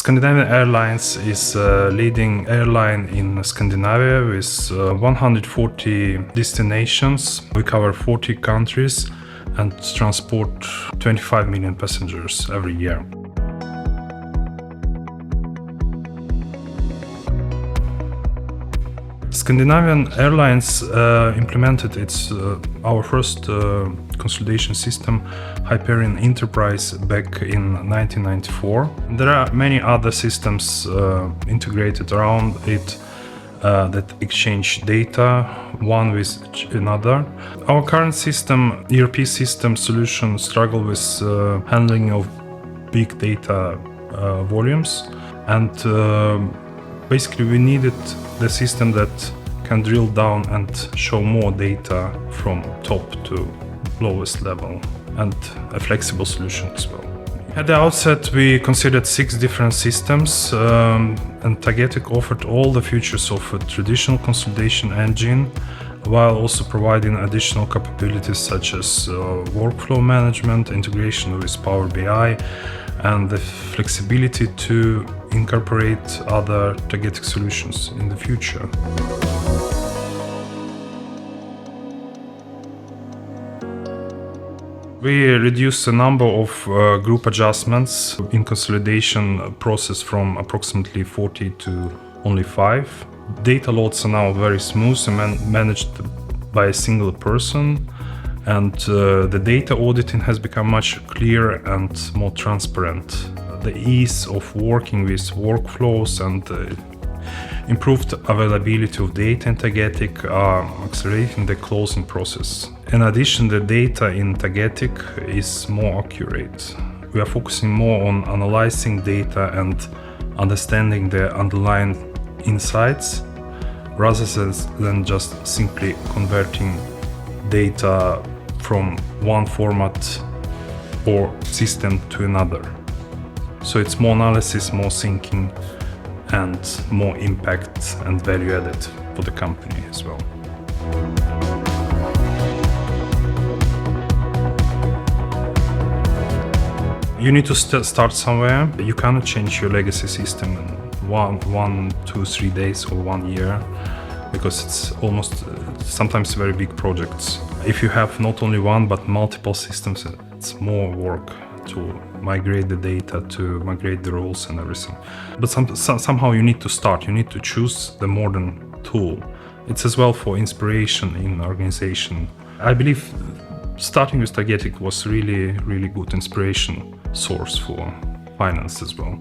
Scandinavian Airlines is a leading airline in Scandinavia with 140 destinations. We cover 40 countries and transport 25 million passengers every year. Scandinavian Airlines implemented our first consolidation system, Hyperion Enterprise, back in 1994. There are many other systems integrated around it that exchange data one with another. Our current system, ERP system solution, struggle with handling of big data volumes, and basically we needed the system that can drill down and show more data from top to lowest level, and a flexible solution as well. At the outset, we considered 6 different systems, and Tagetik offered all the features of a traditional consolidation engine, while also providing additional capabilities such as workflow management, integration with Power BI, and the flexibility to incorporate other Tagetik solutions in the future. We reduced the number of group adjustments in consolidation process from approximately 40 to only 5. Data loads are now very smooth and managed by a single person, and the data auditing has become much clearer and more transparent. The ease of working with workflows and improved availability of data in Tagetik are accelerating the closing process. In addition, the data in Tagetik is more accurate. We are focusing more on analyzing data and understanding the underlying insights, rather than just simply converting data from one format or system to another. So it's more analysis, more thinking, and more impact and value added for the company as well. You need to start somewhere. You cannot change your legacy system in one, 2, 3 days or 1 year, because it's almost sometimes very big projects. If you have not only one but multiple systems, it's more work to migrate the data, to migrate the roles and everything. But somehow you need to start, you need to choose the modern tool. It's as well for inspiration in organization. I believe starting with Tagetik was really good inspiration source for finance as well.